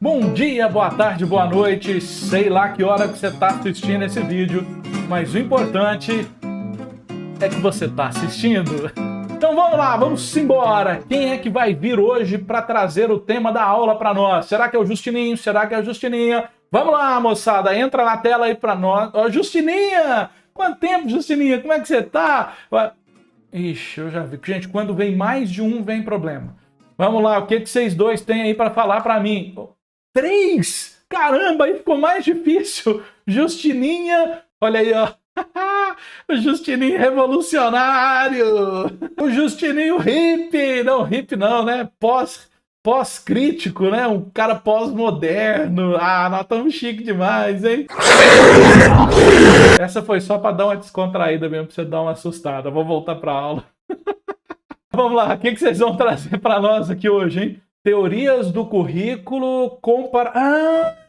Bom dia, boa tarde, boa noite, sei lá que hora que você está assistindo esse vídeo, mas o importante é que você está assistindo. Então vamos lá, vamos embora. Quem é que vai vir hoje para trazer o tema da aula para nós? Será que é o Justininho? Será que é a Justininha? Vamos lá, moçada, entra na tela aí para nós. Ó, Justininha! Quanto tempo, Justininha? Como é que você tá? Ixi, eu já vi. Gente, quando vem mais de um, vem problema. Vamos lá, o que vocês dois têm aí para falar para mim? 3! Caramba, aí ficou mais difícil. Justininha, olha aí, ó. O Justininho revolucionário. O Justininho hippie. Não, hippie não, né? Pós-crítico, né? Um cara pós-moderno. Ah, nós estamos chique demais, hein? Essa foi só para dar uma descontraída mesmo, para você dar uma assustada. Vou voltar para a aula. Vamos lá, o que vocês vão trazer para nós aqui hoje, hein? Teorias do currículo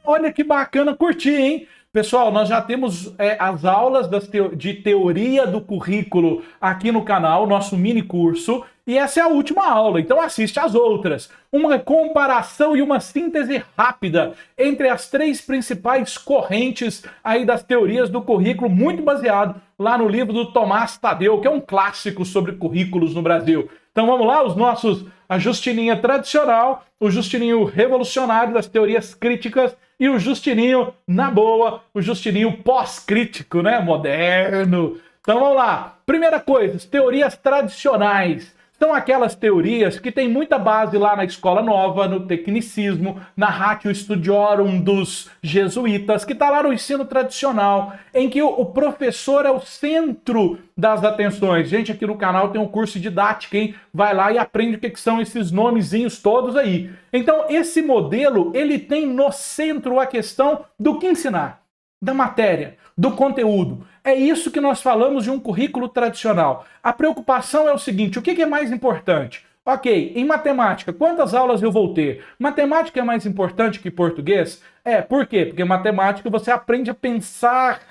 olha que bacana, curti, hein? Pessoal, nós já temos as aulas de teoria do currículo aqui no canal, nosso mini curso, e essa é a última aula, então assiste as outras. Uma comparação e uma síntese rápida entre as 3 principais correntes aí das teorias do currículo, muito baseado lá no livro do Tomás Tadeu, que é um clássico sobre currículos no Brasil. Então vamos lá, a Justininha tradicional, o Justininho revolucionário das teorias críticas e o Justininho, na boa, o Justininho pós-crítico, né? Moderno. Então vamos lá. Primeira coisa, teorias tradicionais. São aquelas teorias que têm muita base lá na Escola Nova, no tecnicismo, na Ratio Studiorum dos jesuítas, que está lá no ensino tradicional, em que o professor é o centro das atenções. Gente, aqui no canal tem um curso de didática, hein? Vai lá e aprende o que são esses nomezinhos todos aí. Então, esse modelo, ele tem no centro a questão do que ensinar, da matéria, do conteúdo. É isso que nós falamos de um currículo tradicional. A preocupação é o seguinte, o que é mais importante? Ok, em matemática, quantas aulas eu vou ter? Matemática é mais importante que português? Por quê? Porque matemática você aprende a pensar.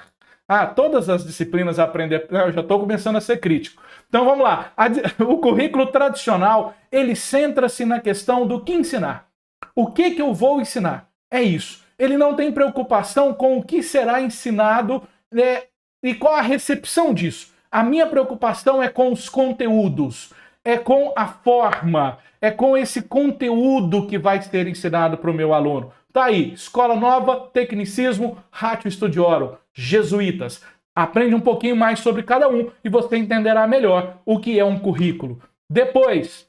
Todas as disciplinas aprendem. Eu já estou começando a ser crítico. Então vamos lá. O currículo tradicional, ele centra-se na questão do que ensinar. O que eu vou ensinar? É isso. Ele não tem preocupação com o que será ensinado, né, e qual a recepção disso. A minha preocupação é com os conteúdos, é com a forma, é com esse conteúdo que vai ser ensinado para o meu aluno. Tá aí, Escola Nova, Tecnicismo, Ratio Studiorum, jesuítas. Aprende um pouquinho mais sobre cada um e você entenderá melhor o que é um currículo. Depois,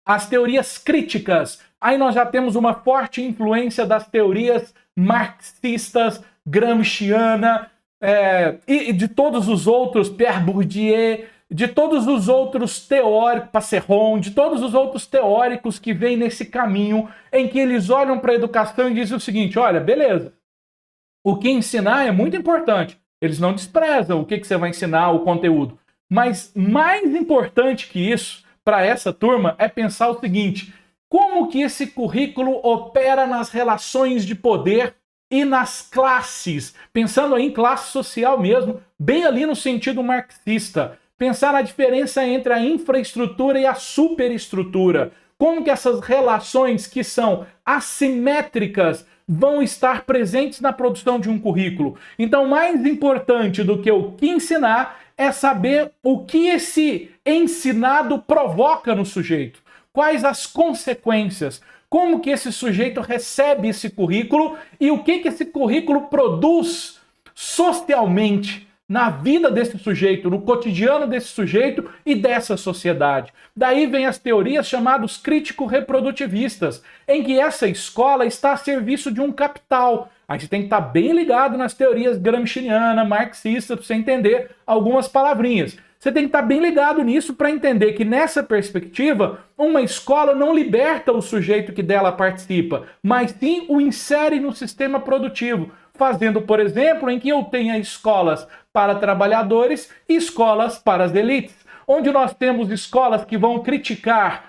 as teorias críticas. Aí nós já temos uma forte influência das teorias marxistas, gramsciana, e de todos os outros, Pierre Bourdieu, de todos os outros teóricos, Passeron, de todos os outros teóricos que vêm nesse caminho em que eles olham para a educação e dizem o seguinte, olha, beleza, o que ensinar é muito importante, eles não desprezam o que você vai ensinar, o conteúdo, mas mais importante que isso, para essa turma, é pensar o seguinte, como que esse currículo opera nas relações de poder e nas classes, pensando aí em classe social mesmo, bem ali no sentido marxista. Pensar na diferença entre a infraestrutura e a superestrutura. Como que essas relações que são assimétricas vão estar presentes na produção de um currículo. Então, mais importante do que o que ensinar é saber o que esse ensinado provoca no sujeito. Quais as consequências. Como que esse sujeito recebe esse currículo e o que esse currículo produz socialmente na vida desse sujeito, no cotidiano desse sujeito e dessa sociedade. Daí vem as teorias chamadas crítico-reprodutivistas, em que essa escola está a serviço de um capital. Aí você tem que estar bem ligado nas teorias gramsciana, marxista, para você entender algumas palavrinhas. Você tem que estar bem ligado nisso para entender que nessa perspectiva, uma escola não liberta o sujeito que dela participa, mas sim o insere no sistema produtivo, fazendo, por exemplo, em que eu tenha escolas para trabalhadores e escolas para as elites, onde nós temos escolas que vão criticar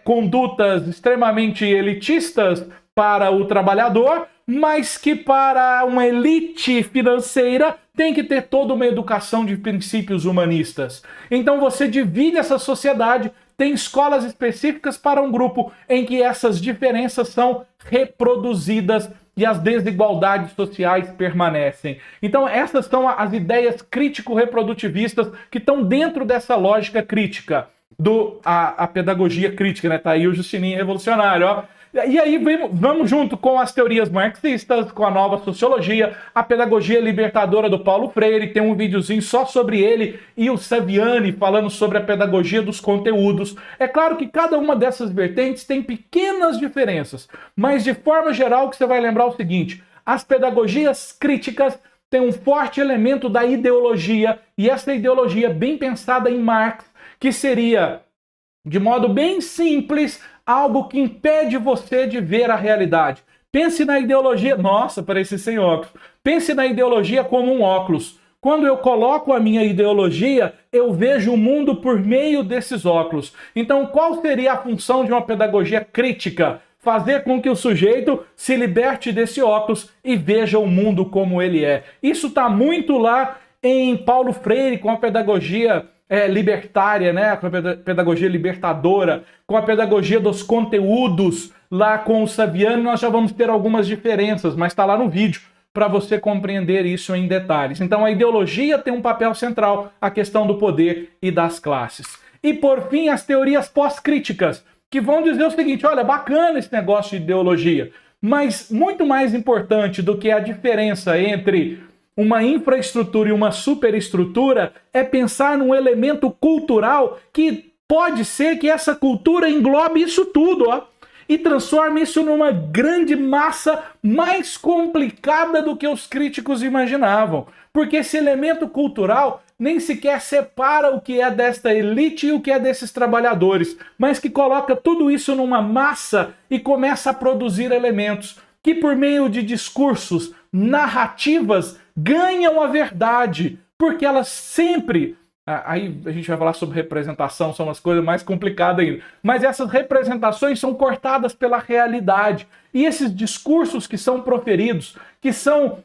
condutas extremamente elitistas para o trabalhador, mas que para uma elite financeira tem que ter toda uma educação de princípios humanistas. Então você divide essa sociedade tem escolas específicas para um grupo em que essas diferenças são reproduzidas e as desigualdades sociais permanecem. Então essas são as ideias crítico-reprodutivistas que estão dentro dessa lógica crítica, a pedagogia crítica, né? Tá aí o Justininho revolucionário, ó. E aí vamos junto com as teorias marxistas, com a nova sociologia, a pedagogia libertadora do Paulo Freire, tem um videozinho só sobre ele, e o Saviani falando sobre a pedagogia dos conteúdos. É claro que cada uma dessas vertentes tem pequenas diferenças, mas de forma geral que você vai lembrar o seguinte: as pedagogias críticas têm um forte elemento da ideologia, e essa ideologia bem pensada em Marx, que seria, de modo bem simples, algo que impede você de ver a realidade. Pense na ideologia... Nossa, pareci sem óculos. Pense na ideologia como um óculos. Quando eu coloco a minha ideologia, eu vejo o mundo por meio desses óculos. Então, qual seria a função de uma pedagogia crítica? Fazer com que o sujeito se liberte desse óculos e veja o mundo como ele é. Isso está muito lá em Paulo Freire, com a pedagogia libertária, né? Com a pedagogia libertadora, com a pedagogia dos conteúdos, lá com o Saviani. Nós já vamos ter algumas diferenças, mas está lá no vídeo para você compreender isso em detalhes. Então a ideologia tem um papel central, a questão do poder e das classes. E por fim, as teorias pós-críticas, que vão dizer o seguinte: olha, bacana esse negócio de ideologia, mas muito mais importante do que a diferença entre uma infraestrutura e uma superestrutura é pensar num elemento cultural que pode ser que essa cultura englobe isso tudo, ó, e transforme isso numa grande massa mais complicada do que os críticos imaginavam. Porque esse elemento cultural nem sequer separa o que é desta elite e o que é desses trabalhadores, mas que coloca tudo isso numa massa e começa a produzir elementos que, por meio de discursos, narrativas, ganham a verdade, porque elas sempre... Aí a gente vai falar sobre representação, são umas coisas mais complicadas ainda. Mas essas representações são cortadas pela realidade. E esses discursos que são proferidos, que são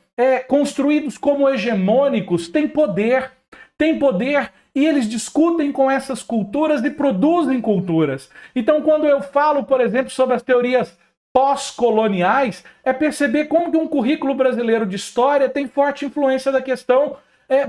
construídos como hegemônicos, têm poder. Têm poder e eles discutem com essas culturas e produzem culturas. Então, quando eu falo, por exemplo, sobre as teorias pós-coloniais, é perceber como que um currículo brasileiro de história tem forte influência da questão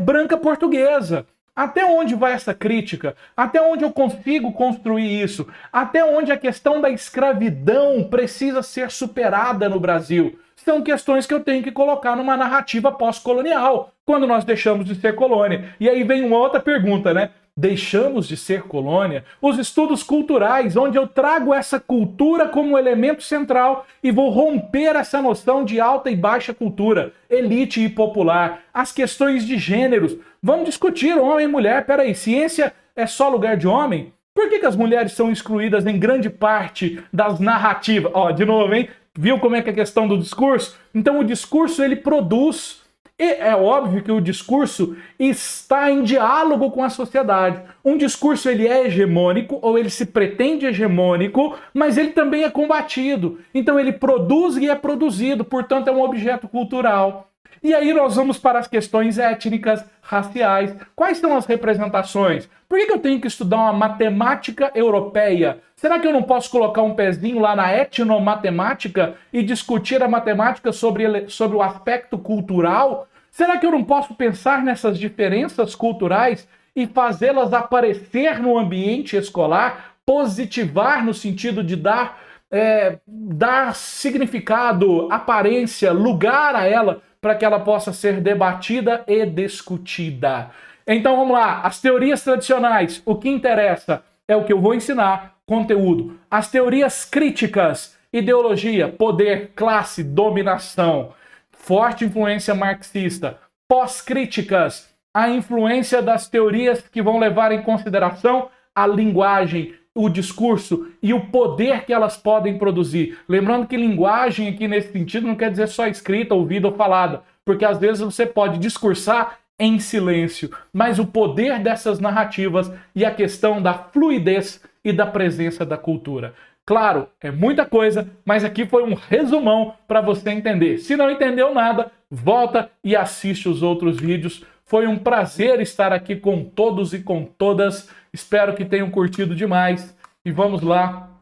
branca portuguesa. Até onde vai essa crítica? Até onde eu consigo construir isso? Até onde a questão da escravidão precisa ser superada no Brasil? São questões que eu tenho que colocar numa narrativa pós-colonial, quando nós deixamos de ser colônia. E aí vem uma outra pergunta, né? Deixamos de ser colônia? Os estudos culturais, onde eu trago essa cultura como elemento central e vou romper essa noção de alta e baixa cultura, elite e popular, as questões de gêneros. Vamos discutir homem e mulher. Peraí, ciência é só lugar de homem? Por que as mulheres são excluídas em grande parte das narrativas? Ó, de novo, hein? Viu como é que é a questão do discurso? Então o discurso, ele produz... E é óbvio que o discurso está em diálogo com a sociedade. Um discurso, ele é hegemônico, ou ele se pretende hegemônico, mas ele também é combatido. Então ele produz e é produzido, portanto é um objeto cultural. E aí nós vamos para as questões étnicas, raciais. Quais são as representações? Por que eu tenho que estudar uma matemática europeia? Será que eu não posso colocar um pezinho lá na etnomatemática e discutir a matemática sobre o aspecto cultural? Será que eu não posso pensar nessas diferenças culturais e fazê-las aparecer no ambiente escolar, positivar no sentido de dar significado, aparência, lugar a ela, para que ela possa ser debatida e discutida? Então vamos lá, as teorias tradicionais, o que interessa é o que eu vou ensinar, conteúdo. As teorias críticas, ideologia, poder, classe, dominação, forte influência marxista. Pós-críticas, a influência das teorias que vão levar em consideração a linguagem, o discurso e o poder que elas podem produzir. Lembrando que linguagem aqui nesse sentido não quer dizer só escrita, ouvida ou falada, porque às vezes você pode discursar em silêncio, mas o poder dessas narrativas e a questão da fluidez e da presença da cultura. Claro, é muita coisa, mas aqui foi um resumão para você entender. Se não entendeu nada, volta e assiste os outros vídeos. Foi um prazer estar aqui com todos e com todas. Espero que tenham curtido demais. E vamos lá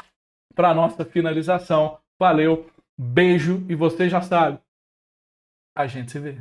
para a nossa finalização. Valeu, beijo e você já sabe. A gente se vê.